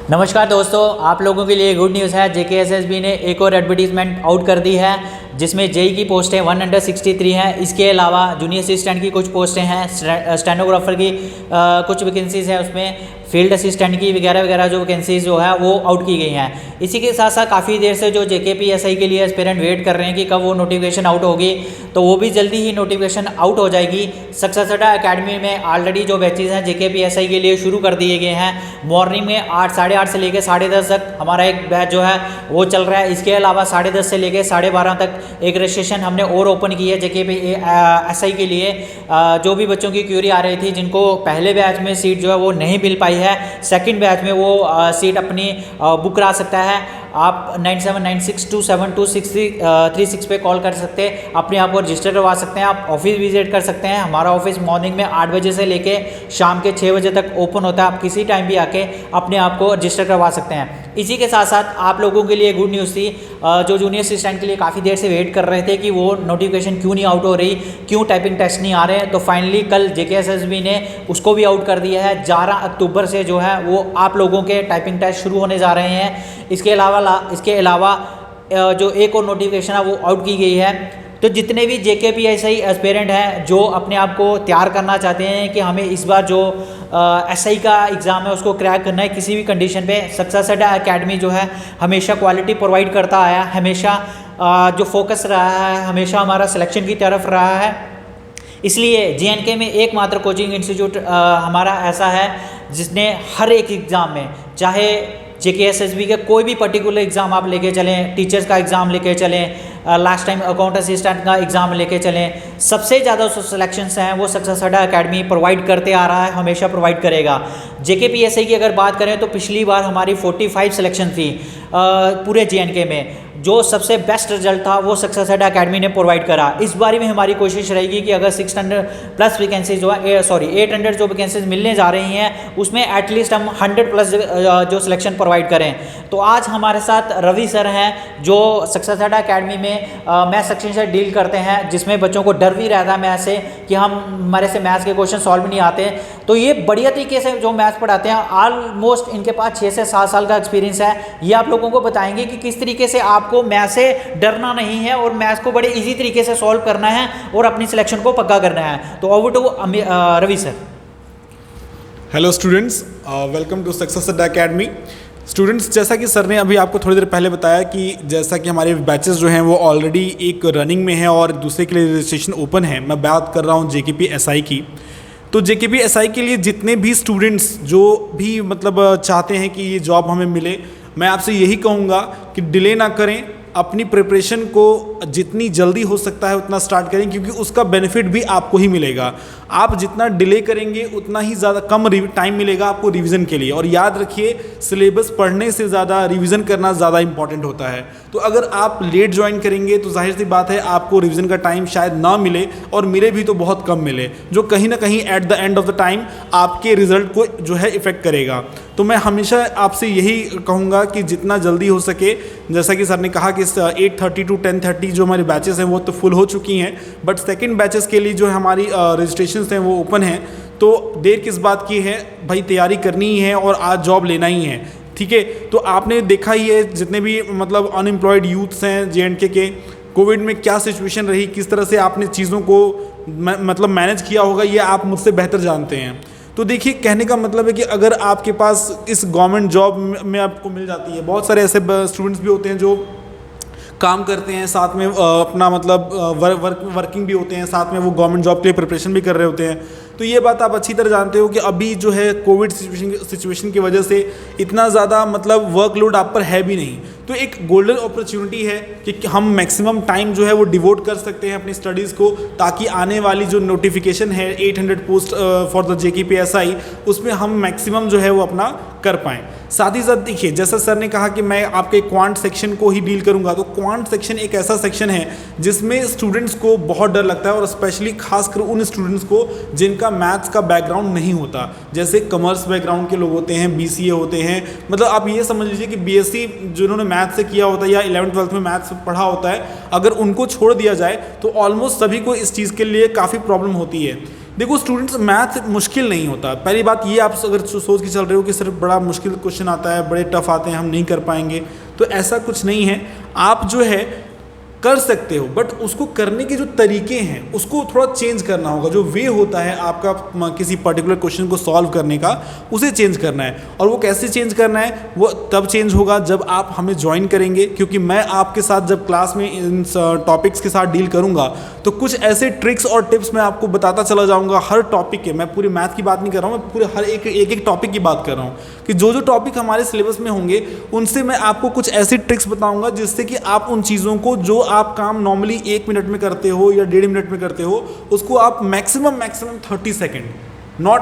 नमस्कार दोस्तों, आप लोगों के लिए गुड न्यूज़ है। जेकेएसएसबी ने एक और एडवर्टीजमेंट आउट कर दी है जिसमें जेई की पोस्टें 163 हैं। इसके अलावा जूनियर असिस्टेंट की कुछ पोस्टें हैं, स्टेनोग्राफर की कुछ वैकेंसीज़ हैं, उसमें फील्ड असिस्टेंट की वगैरह वगैरह जो वैकेंसीज जो है वो आउट की गई हैं। इसी के साथ साथ काफ़ी देर से जो जेकेपीएसआई के लिए एस्पिरेंट वेट कर रहे हैं कि कब वो नोटिफिकेशन आउट होगी, तो वो भी जल्दी ही नोटिफिकेशन आउट हो जाएगी। सक्सेस अड्डा एकेडमी में ऑलरेडी जो बैचेज हैं जेकेपीएसआई के लिए शुरू कर दिए गए हैं। मॉर्निंग में 8 से लेकर 10:30 तक हमारा एक बैच जो है वो चल रहा है। इसके अलावा 10:30 से लेकर 12:30 तक एक रजिस्ट्रेशन हमने और ओपन की है जेकेपीएसआई के लिए। जो भी बच्चों की क्यूरी आ रही थी, जिनको पहले बैच में सीट जो है वो नहीं मिल पाई है, सेकंड बैच में वो सीट अपनी बुक करा सकता है। आप 9796272636 पे कॉल कर सकते हैं, अपने आप को रजिस्टर करवा सकते हैं। आप ऑफिस विजिट कर सकते हैं। हमारा ऑफिस मॉर्निंग में 8 बजे से लेके शाम के 6 बजे तक ओपन होता है। आप किसी टाइम भी आके अपने आप को रजिस्टर करवा सकते हैं। इसी के साथ साथ आप लोगों के लिए गुड न्यूज़ थी, जो जूनियर असिस्टेंट के लिए काफ़ी देर से वेट कर रहे थे कि वो नोटिफिकेशन क्यों नहीं आउट हो रही, क्यों टाइपिंग टेस्ट नहीं आ रहे हैं, तो फाइनली कल जेकेएसएसबी ने उसको भी आउट कर दिया है। 11 अक्टूबर से जो है वो आप लोगों के टाइपिंग टेस्ट शुरू होने जा रहे हैं। इसके अलावा जो एक और नोटिफिकेशन है वो आउट की गई है। तो जितने भी जेकेपीएसआई एस्पिरेंट हैं जो अपने आप को तैयार करना चाहते हैं कि हमें इस बार जो एसआई का एग्ज़ाम है उसको क्रैक करना है किसी भी कंडीशन पे, सक्सेस अड्डा एकेडमी जो है हमेशा क्वालिटी प्रोवाइड करता आया, हमेशा जो फोकस रहा है हमेशा हमारा सिलेक्शन की तरफ रहा है। इसलिए जेएनके में एकमात्र कोचिंग इंस्टीट्यूट हमारा ऐसा है जिसने हर एक एग्ज़ाम में, चाहे जेकेएसएसबी के कोई भी पर्टिकुलर एग्ज़ाम आप लेके चलें, टीचर्स का एग्ज़ाम लेके चलें, लास्ट टाइम अकाउंट असिस्टेंट का एग्ज़ाम लेके चलें, सबसे ज़्यादा जो सिलेक्शंस हैं वो सक्सेस अड्डा एकेडमी प्रोवाइड करते आ रहा है, हमेशा प्रोवाइड करेगा। जेकेपीएसआई की अगर बात करें तो पिछली बार हमारी 45 सिलेक्शन थी पूरे जेएनके में। जो सबसे बेस्ट रिजल्ट था वो सक्सेस अड्डा एकेडमी ने प्रोवाइड करा। इस बारी में हमारी कोशिश रहेगी कि अगर 600 प्लस वैकेंसीज जो है 800 जो वैकेंसीज मिलने जा रही हैं उसमें एटलीस्ट हम 100 प्लस जो सिलेक्शन प्रोवाइड करें। तो आज हमारे साथ रवि सर हैं जो सक्सेस अड्डा एकेडमी में मैथ सेक्शन से डील करते हैं, जिसमें बच्चों को डर भी रहता है मैथ से कि हमारे से मैथ्स के क्वेश्चन सॉल्व नहीं आते। तो ये बढ़िया तरीके से जो मैथ्स पढ़ाते हैं, ऑलमोस्ट इनके पास 6 से 7 साल का एक्सपीरियंस है। ये आप लोगों को बताएंगे कि किस तरीके से आपको मैथ से डरना नहीं है और मैथ्स को बड़े इजी तरीके से सॉल्व करना है और अपनी सिलेक्शन को पक्का करना है। तो over to Ravi sir. Hello students, welcome to success Adda academy. Students, जैसा कि सर ने अभी आपको थोड़ी देर पहले बताया कि जैसा कि हमारे बैचेस जो हैं वो ऑलरेडी एक रनिंग में है और दूसरे के लिए रजिस्ट्रेशन ओपन है। मैं बात कर रहा हूँ जेकेपीएसआई की। तो जेकेपीएसआई के लिए जितने भी स्टूडेंट्स जो भी मतलब चाहते हैं कि ये जॉब हमें मिले, मैं आपसे यही कहूँगा कि डिले ना करें, अपनी प्रिपरेशन को जितनी जल्दी हो सकता है उतना स्टार्ट करें, क्योंकि उसका बेनिफिट भी आपको ही मिलेगा। आप जितना डिले करेंगे उतना ही ज़्यादा कम टाइम मिलेगा आपको रिवीजन के लिए। और याद रखिए, सिलेबस पढ़ने से ज़्यादा रिवीजन करना ज़्यादा इंपॉर्टेंट होता है। तो अगर आप लेट ज्वाइन करेंगे तो जाहिर सी बात है आपको रिवीजन का टाइम शायद ना मिले, और मिले भी तो बहुत कम मिले, जो कहीं ना कहीं at the end of the time आपके रिजल्ट को जो है इफ़ेक्ट करेगा। तो मैं हमेशा आपसे यही कहूँगा कि जितना जल्दी हो सके, जैसा कि सर ने कहा कि 8:30 to 10:30 जो हमारी बैचेस हैं वो तो फुल हो चुकी हैं, बट सेकंड बैचेस के लिए जो हमारी रजिस्ट्रेशन हैं वो ओपन हैं। तो देर किस बात की है भाई, तैयारी करनी ही है और आज जॉब लेना ही है, ठीक है। तो आपने देखा ही है जितने भी मतलब अनएम्प्लॉयड यूथ्स हैं जेएनके के, कोविड में क्या सिचुएशन रही, किस तरह से आपने चीज़ों को मतलब मैनेज किया होगा, ये आप मुझसे बेहतर जानते हैं। तो देखिए, कहने का मतलब है कि अगर आपके पास इस गवर्नमेंट जॉब में आपको मिल जाती है, बहुत सारे ऐसे स्टूडेंट्स भी होते हैं जो काम करते हैं साथ में, अपना मतलब वर्किंग भी होते हैं साथ में, वो गवर्नमेंट जॉब के लिए प्रिपरेशन भी कर रहे होते हैं। तो ये बात आप अच्छी तरह जानते हो कि अभी जो है कोविड सिचुएशन की वजह से इतना ज़्यादा मतलब वर्कलोड आप पर है भी नहीं। तो एक गोल्डन अपॉर्चुनिटी है कि हम मैक्सिमम टाइम जो है वो डिवोट कर सकते हैं अपनी स्टडीज़ को, ताकि आने वाली जो नोटिफिकेशन है 800 पोस्ट फॉर द जेकेपीएसआई, उसमें हम मैक्सिमम जो है वो अपना कर पाएँ। साथ ही साथ देखिए, जैसा सर ने कहा कि मैं आपके क्वांट सेक्शन को ही डील करूंगा, तो क्वांट सेक्शन एक ऐसा सेक्शन है जिसमें स्टूडेंट्स को बहुत डर लगता है, और स्पेशली खासकर उन स्टूडेंट्स को जिनका मैथ्स का बैकग्राउंड नहीं होता। जैसे कॉमर्स बैकग्राउंड के लोग होते हैं, बीसीए होते हैं, मतलब आप ये समझ लीजिए कि बीएससी जिन्होंने मैथ्स से किया होता है या 11th-12th में मैथ्स पढ़ा होता है, अगर उनको छोड़ दिया जाए तो ऑलमोस्ट सभी को इस चीज़ के लिए काफ़ी प्रॉब्लम होती है। देखो स्टूडेंट्स, मैथ मुश्किल नहीं होता। पहली बात ये, आप अगर सोच के चल रहे हो कि सिर्फ बड़ा मुश्किल क्वेश्चन आता है, बड़े टफ आते हैं, हम नहीं कर पाएंगे, तो ऐसा कुछ नहीं है। आप जो है कर सकते हो, बट उसको करने के जो तरीके हैं उसको थोड़ा चेंज करना होगा। जो वे होता है आपका किसी पर्टिकुलर क्वेश्चन को सॉल्व करने का, उसे चेंज करना है। और वो कैसे चेंज करना है, वो तब चेंज होगा जब आप हमें ज्वाइन करेंगे, क्योंकि मैं आपके साथ जब क्लास में इन टॉपिक्स के साथ डील करूँगा तो कुछ ऐसे ट्रिक्स और टिप्स मैं आपको बताता चला जाऊँगा हर टॉपिक के। मैं पूरे मैथ की बात नहीं कर रहा हूँ, मैं पूरे हर एक टॉपिक की बात कर रहा हूँ कि जो टॉपिक हमारे सिलेबस में होंगे उनसे मैं आपको कुछ ऐसी ट्रिक्स बताऊँगा जिससे कि आप उन चीज़ों को, जो आप काम नॉर्मली 1 मिनट में करते हो या 1.5 मिनट में करते हो, उसको आप maximum 30 second, not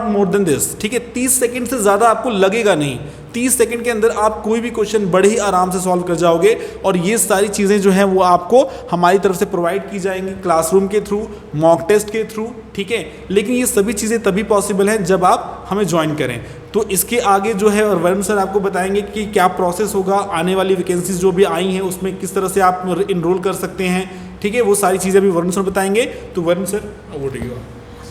more than this, ठीक है। 30 सेकेंड से ज़्यादा आपको लगेगा नहीं। 30 सेकेंड के अंदर आप कोई भी क्वेश्चन बड़े ही आराम से सॉल्व कर जाओगे। और ये सारी चीज़ें जो हैं वो आपको हमारी तरफ से प्रोवाइड की जाएंगी, क्लासरूम के थ्रू, मॉक टेस्ट के थ्रू, ठीक है। लेकिन ये सभी चीज़ें तभी पॉसिबल हैं जब आप हमें ज्वाइन करें। तो इसके आगे जो है, और वरुण सर आपको बताएंगे कि क्या प्रोसेस होगा, आने वाली वैकेंसीज जो भी आई हैं उसमें किस तरह से आप इनरोल कर सकते हैं, ठीक है। वो सारी चीज़ें भी वरुण सर बताएंगे। तो Varun sir, over to you.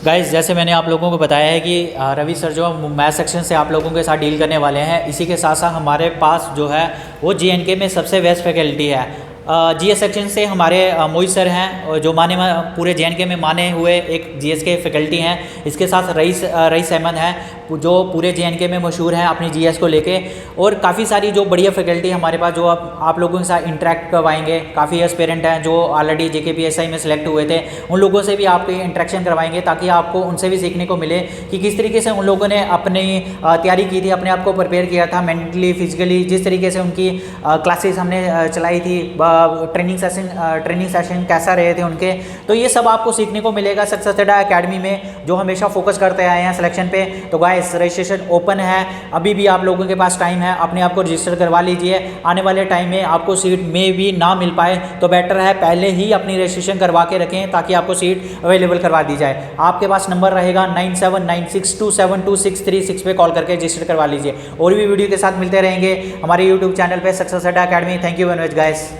Guys, जैसे मैंने आप लोगों को बताया है कि रवि सर जो मैथ सेक्शन से आप लोगों के साथ डील करने वाले हैं, इसी के साथ साथ हमारे पास जो है वो JNK में सबसे बेस्ट फैकल्टी है। GS सेक्शन से हमारे मोहित सर हैं, जो पूरे JNK में माने हुए एक GS के फैकल्टी हैं। इसके साथ रईस अहमद हैं, जो पूरे JNK में मशहूर हैं अपनी GS को लेके। और काफ़ी सारी जो बढ़िया फैकल्टी हमारे पास, जो आप लोगों के साथ इंटरेक्ट करवाएंगे। काफ़ी एस्पिरेंट हैं जो ऑलरेडी JKPSI में सिलेक्ट हुए थे, उन लोगों से भी आपकी इंटरेक्शन करवाएंगे, ताकि आपको उनसे भी सीखने को मिले कि किस तरीके से उन लोगों ने अपनी तैयारी की थी, अपने आप को प्रिपेयर किया था मेंटली, फिजिकली, जिस तरीके से उनकी क्लासेस हमने चलाई थी, ट्रेनिंग सेशन कैसा रहे थे उनके। तो ये सब आपको सीखने को मिलेगा सक्सेस अड्डा एकेडमी में, जो हमेशा फोकस करते आए हैं सिलेक्शन पे। तो गाइस, रजिस्ट्रेशन ओपन है, अभी भी आप लोगों के पास टाइम है, अपने आप को रजिस्टर करवा लीजिए। आने वाले टाइम में आपको सीट में भी ना मिल पाए तो बेटर है पहले ही अपनी रजिस्ट्रेशन करवा के रखें, ताकि आपको सीट अवेलेबल करवा दी जाए। आपके पास नंबर रहेगा 9796272636 पे कॉल करके रजिस्टर करवा लीजिए। और भी वीडियो के साथ मिलते रहेंगे हमारे यूट्यूब चैनल पे success Adda academy. Thank you very much guys.